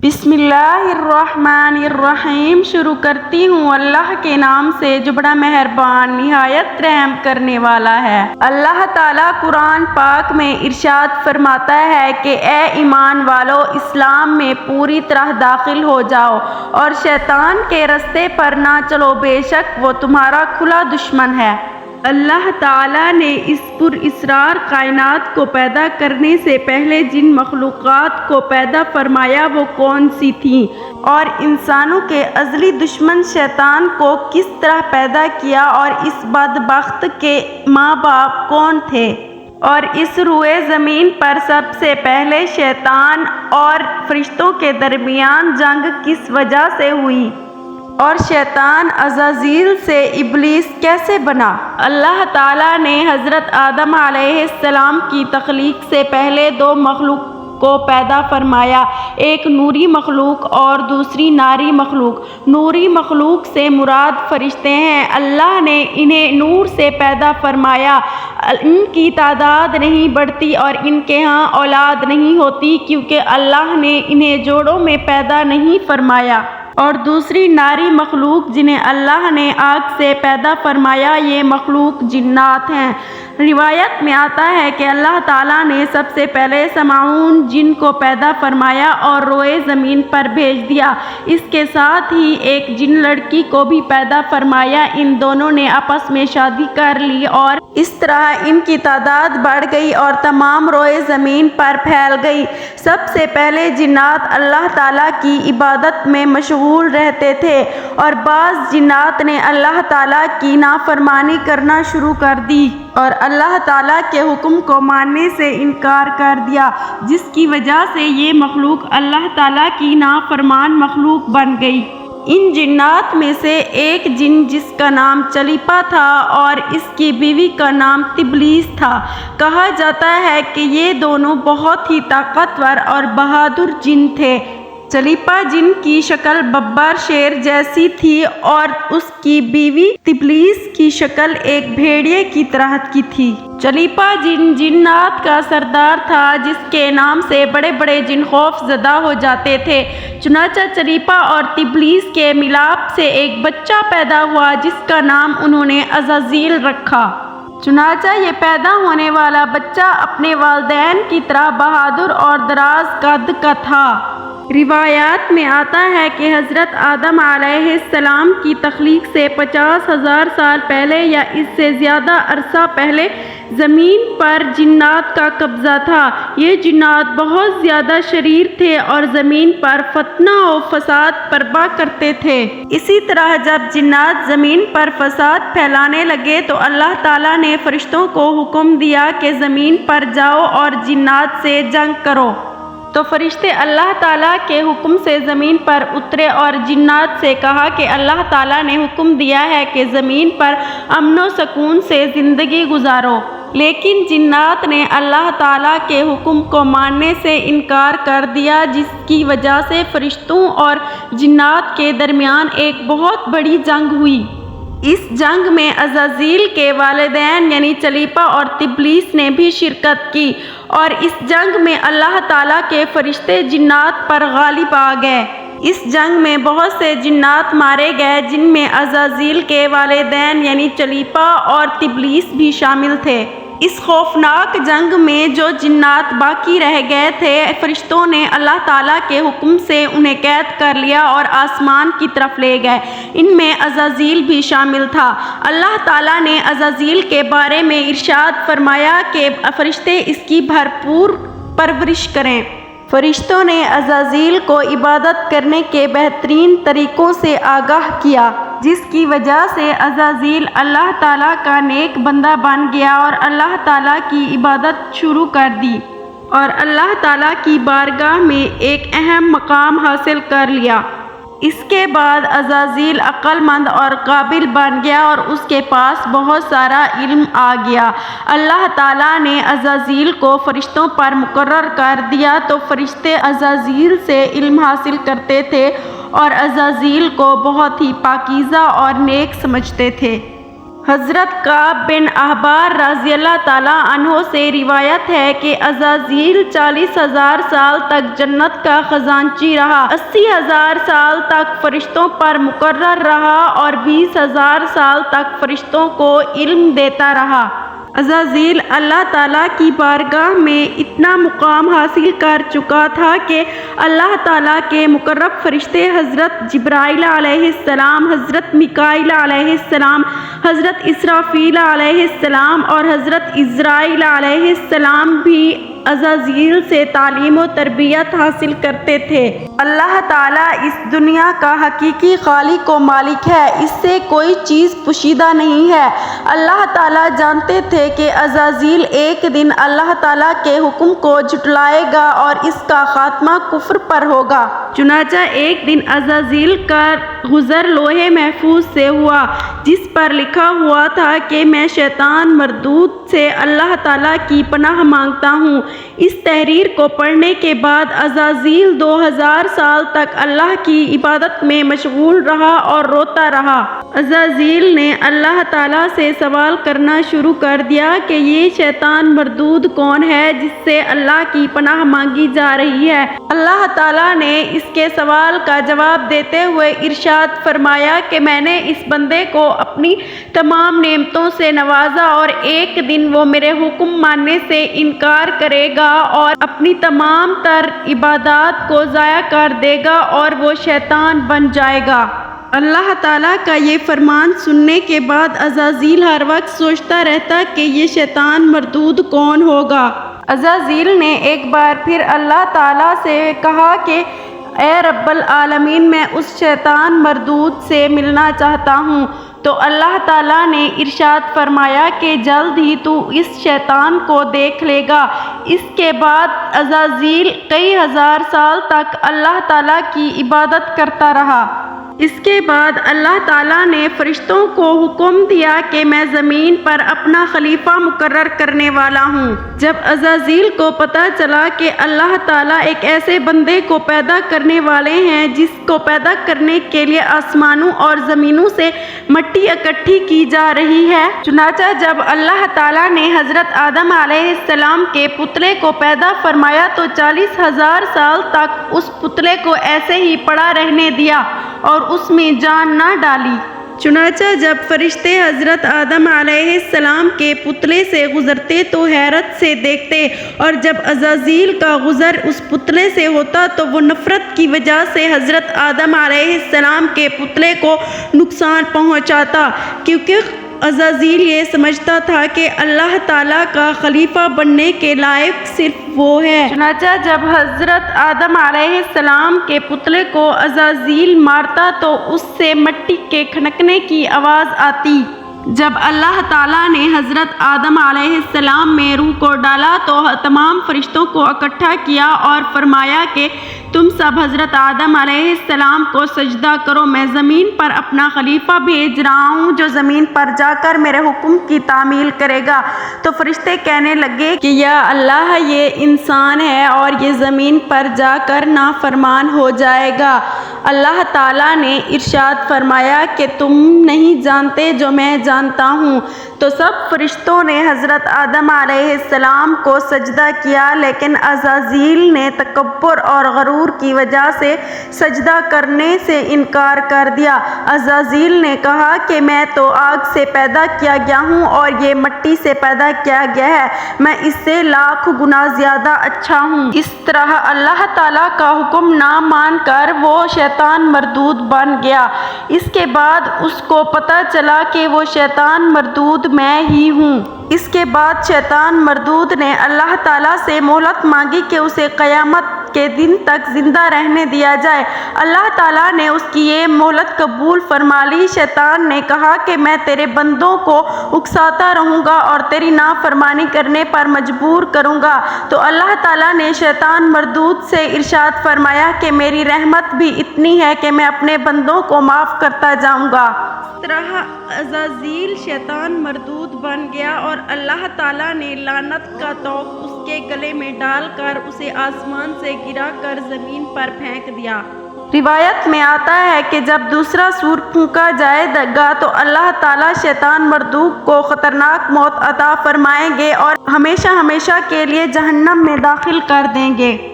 بسم اللہ الرحمن الرحیم۔ شروع کرتی ہوں اللہ کے نام سے جو بڑا مہربان نہایت رحم کرنے والا ہے۔ اللہ تعالیٰ قرآن پاک میں ارشاد فرماتا ہے کہ اے ایمان والو، اسلام میں پوری طرح داخل ہو جاؤ اور شیطان کے رستے پر نہ چلو، بے شک وہ تمہارا کھلا دشمن ہے۔ اللہ تعالیٰ نے اس پراسرار کائنات کو پیدا کرنے سے پہلے جن مخلوقات کو پیدا فرمایا وہ کون سی تھیں، اور انسانوں کے ازلی دشمن شیطان کو کس طرح پیدا کیا، اور اس بدبخت کے ماں باپ کون تھے، اور اس روئے زمین پر سب سے پہلے شیطان اور فرشتوں کے درمیان جنگ کس وجہ سے ہوئی، اور شیطان عزازیل سے ابلیس کیسے بنا۔ اللہ تعالیٰ نے حضرت آدم علیہ السلام کی تخلیق سے پہلے دو مخلوق کو پیدا فرمایا، ایک نوری مخلوق اور دوسری ناری مخلوق۔ نوری مخلوق سے مراد فرشتے ہیں۔ اللہ نے انہیں نور سے پیدا فرمایا۔ ان کی تعداد نہیں بڑھتی اور ان کے ہاں اولاد نہیں ہوتی، کیونکہ اللہ نے انہیں جوڑوں میں پیدا نہیں فرمایا۔ اور دوسری ناری مخلوق جنہیں اللہ نے آگ سے پیدا فرمایا، یہ مخلوق جنات ہیں۔ روایت میں آتا ہے کہ اللہ تعالیٰ نے سب سے پہلے سمعون جن کو پیدا فرمایا اور روئے زمین پر بھیج دیا۔ اس کے ساتھ ہی ایک جن لڑکی کو بھی پیدا فرمایا۔ ان دونوں نے آپس میں شادی کر لی اور اس طرح ان کی تعداد بڑھ گئی اور تمام روئے زمین پر پھیل گئی۔ سب سے پہلے جنات اللہ تعالیٰ کی عبادت میں مشغول رہتے تھے، اور بعض جنات نے اللہ تعالیٰ کی نافرمانی کرنا شروع کر دی اور اللہ تعالیٰ کے حکم کو ماننے سے انکار کر دیا، جس کی وجہ سے یہ مخلوق اللہ تعالیٰ کی نافرمان مخلوق بن گئی۔ ان جنات میں سے ایک جن جس کا نام چلیپا تھا اور اس کی بیوی کا نام تبلیس تھا، کہا جاتا ہے کہ یہ دونوں بہت ہی طاقتور اور بہادر جن تھے۔ چلیپا جن کی شکل ببر شیر جیسی تھی اور اس کی بیوی تبلیس کی شکل ایک بھیڑیے کی طرح کی تھی۔ چلیپا جن جنات کا سردار تھا، جس کے نام سے بڑے بڑے جن خوف زدہ ہو جاتے تھے۔ چنانچہ چلیپا اور تبلیس کے ملاپ سے ایک بچہ پیدا ہوا جس کا نام انہوں نے عزازیل رکھا۔ چنانچہ یہ پیدا ہونے والا بچہ اپنے والدین کی طرح بہادر اور دراز قد کا تھا۔ روایات میں آتا ہے کہ حضرت آدم علیہ السلام کی تخلیق سے 50,000 سال پہلے یا اس سے زیادہ عرصہ پہلے زمین پر جنات کا قبضہ تھا۔ یہ جنات بہت زیادہ شریر تھے اور زمین پر فتنہ و فساد برپا کرتے تھے۔ اسی طرح جب جنات زمین پر فساد پھیلانے لگے تو اللہ تعالیٰ نے فرشتوں کو حکم دیا کہ زمین پر جاؤ اور جنات سے جنگ کرو۔ تو فرشتے اللہ تعالیٰ کے حکم سے زمین پر اترے اور جنات سے کہا کہ اللہ تعالیٰ نے حکم دیا ہے کہ زمین پر امن و سکون سے زندگی گزارو، لیکن جنات نے اللہ تعالیٰ کے حکم کو ماننے سے انکار کر دیا، جس کی وجہ سے فرشتوں اور جنات کے درمیان ایک بہت بڑی جنگ ہوئی۔ اس جنگ میں عزازیل کے والدین یعنی چلیپا اور تبلیس نے بھی شرکت کی، اور اس جنگ میں اللہ تعالیٰ کے فرشتے جنات پر غالب آ گئے۔ اس جنگ میں بہت سے جنات مارے گئے، جن میں عزازیل کے والدین یعنی چلیپا اور تبلیس بھی شامل تھے۔ اس خوفناک جنگ میں جو جنات باقی رہ گئے تھے، فرشتوں نے اللہ تعالیٰ کے حکم سے انہیں قید کر لیا اور آسمان کی طرف لے گئے۔ ان میں عزازیل بھی شامل تھا۔ اللہ تعالیٰ نے عزازیل کے بارے میں ارشاد فرمایا کہ فرشتے اس کی بھرپور پرورش کریں۔ فرشتوں نے عزازیل کو عبادت کرنے کے بہترین طریقوں سے آگاہ کیا، جس کی وجہ سے عزازیل اللہ تعالیٰ کا نیک بندہ بن گیا اور اللہ تعالیٰ کی عبادت شروع کر دی اور اللہ تعالیٰ کی بارگاہ میں ایک اہم مقام حاصل کر لیا۔ اس کے بعد عزازیل عقل مند اور قابل بن گیا اور اس کے پاس بہت سارا علم آ گیا۔ اللہ تعالیٰ نے عزازیل کو فرشتوں پر مقرر کر دیا تو فرشتے عزازیل سے علم حاصل کرتے تھے اور عزازیل کو بہت ہی پاکیزہ اور نیک سمجھتے تھے۔ حضرت کعب بن احبار رضی اللہ تعالیٰ عنہ سے روایت ہے کہ عزازیل 40,000 سال تک جنت کا خزانچی رہا، 80,000 سال تک فرشتوں پر مقرر رہا اور 20,000 سال تک فرشتوں کو علم دیتا رہا۔ عزازیل اللہ تعالیٰ کی بارگاہ میں اتنا مقام حاصل کر چکا تھا کہ اللہ تعالیٰ کے مقرب فرشتے حضرت جبرائیل علیہ السلام، حضرت میکائیل علیہ السلام، حضرت اسرافیل علیہ السلام اور حضرت عزرائیل علیہ السلام بھی عزازیل سے تعلیم و تربیت حاصل کرتے تھے۔ اللہ تعالیٰ اس دنیا کا حقیقی خالق و مالک ہے، اس سے کوئی چیز پوشیدہ نہیں ہے۔ اللہ تعالیٰ جانتے تھے کہ عزازیل ایک دن اللہ تعالیٰ کے حکم کو جھٹلائے گا اور اس کا خاتمہ کفر پر ہوگا۔ چنانچہ ایک دن عزازیل کا گزر لوح محفوظ سے ہوا، جس پر لکھا ہوا تھا کہ میں شیطان مردود سے اللہ تعالیٰ کی پناہ مانگتا ہوں۔ اس تحریر کو پڑھنے کے بعد عزازیل 2000 سال تک اللہ کی عبادت میں مشغول رہا اور روتا رہا۔ عزازیل نے اللہ تعالیٰ سے سوال کرنا شروع کر دیا کہ یہ شیطان مردود کون ہے جس سے اللہ کی پناہ مانگی جا رہی ہے۔ اللہ تعالیٰ نے اس کے سوال کا جواب دیتے ہوئے ارشاد فرمایا کہ میں نے اس بندے کو اپنی تمام نعمتوں سے نوازا اور ایک دن وہ میرے حکم ماننے سے انکار کرے گا اور اپنی تمام تر عبادات کو ضائع کر دے گا اور وہ شیطان بن جائے گا۔ اللہ تعالیٰ کا یہ فرمان سننے کے بعد عزازیل ہر وقت سوچتا رہتا کہ یہ شیطان مردود کون ہوگا۔ عزازیل نے ایک بار پھر اللہ تعالیٰ سے کہا کہ اے رب العالمین، میں اس شیطان مردود سے ملنا چاہتا ہوں۔ تو اللہ تعالیٰ نے ارشاد فرمایا کہ جلد ہی تو اس شیطان کو دیکھ لے گا۔ اس کے بعد عزازیل کئی ہزار سال تک اللہ تعالیٰ کی عبادت کرتا رہا۔ اس کے بعد اللہ تعالیٰ نے فرشتوں کو حکم دیا کہ میں زمین پر اپنا خلیفہ مقرر کرنے والا ہوں۔ جب عزازیل کو پتہ چلا کہ اللہ تعالیٰ ایک ایسے بندے کو پیدا کرنے والے ہیں جس کو پیدا کرنے کے لیے آسمانوں اور زمینوں سے مٹی اکٹھی کی جا رہی ہے، چنانچہ جب اللہ تعالیٰ نے حضرت آدم علیہ السلام کے پتلے کو پیدا فرمایا تو 40,000 سال تک اس پتلے کو ایسے ہی پڑا رہنے دیا اور اس میں جان نہ ڈالی۔ چنانچہ جب فرشتے حضرت آدم علیہ السلام کے پتلے سے گزرتے تو حیرت سے دیکھتے، اور جب عزازیل کا گزر اس پتلے سے ہوتا تو وہ نفرت کی وجہ سے حضرت آدم علیہ السلام کے پتلے کو نقصان پہنچاتا، کیونکہ عزازیل یہ سمجھتا تھا کہ اللہ تعالیٰ کا خلیفہ بننے کے لائق صرف وہ ہے۔ چنانچہ جب حضرت آدم علیہ السلام کے پتلے کو عزازیل مارتا تو اس سے مٹی کے کھنکنے کی آواز آتی۔ جب اللہ تعالیٰ نے حضرت آدم علیہ السلام میں روح کو ڈالا تو تمام فرشتوں کو اکٹھا کیا اور فرمایا کہ تم سب حضرت آدم علیہ السلام کو سجدہ کرو، میں زمین پر اپنا خلیفہ بھیج رہا ہوں جو زمین پر جا کر میرے حکم کی تعمیل کرے گا۔ تو فرشتے کہنے لگے کہ یا اللہ، یہ انسان ہے اور یہ زمین پر جا کر نافرمان ہو جائے گا۔ اللہ تعالیٰ نے ارشاد فرمایا کہ تم نہیں جانتے جو میں جانتا ہوں۔ تو سب فرشتوں نے حضرت آدم علیہ السلام کو سجدہ کیا، لیکن عزازیل نے تکبر اور غرور کی وجہ سے سجدہ کرنے سے انکار کر دیا۔ عزازیل نے کہا کہ میں تو آگ سے پیدا کیا گیا ہوں اور یہ مٹی سے پیدا کیا گیا ہے، میں اس سے لاکھ گنا زیادہ اچھا ہوں۔ اس طرح اللہ تعالیٰ کا حکم نہ مان کر وہ شیطان مردود بن گیا۔ اس کے بعد اس کو پتہ چلا کہ وہ شیطان مردود میں ہی ہوں۔ اس کے بعد شیطان مردود نے اللہ تعالیٰ سے مہلت مانگی کہ اسے قیامت کے دن تک زندہ رہنے دیا جائے۔ اللہ تعالیٰ نے اس کی یہ مہلت قبول فرما لی۔ شیطان نے کہا کہ میں تیرے بندوں کو اکساتا رہوں گا اور تیری نافرمانی کرنے پر مجبور کروں گا۔ تو اللہ تعالیٰ نے شیطان مردود سے ارشاد فرمایا کہ میری رحمت بھی اتنی ہے کہ میں اپنے بندوں کو معاف کرتا جاؤں گا۔ اس طرح عزازیل شیطان مردود بن گیا اور اللہ تعالیٰ نے لعنت کا طوق اس کے گلے میں ڈال کر اسے آسمان سے گرا کر زمین پر پھینک دیا۔ روایت میں آتا ہے کہ جب دوسرا سور پھونکا جائے گا تو اللہ تعالیٰ شیطان مردود کو خطرناک موت عطا فرمائیں گے اور ہمیشہ ہمیشہ کے لیے جہنم میں داخل کر دیں گے۔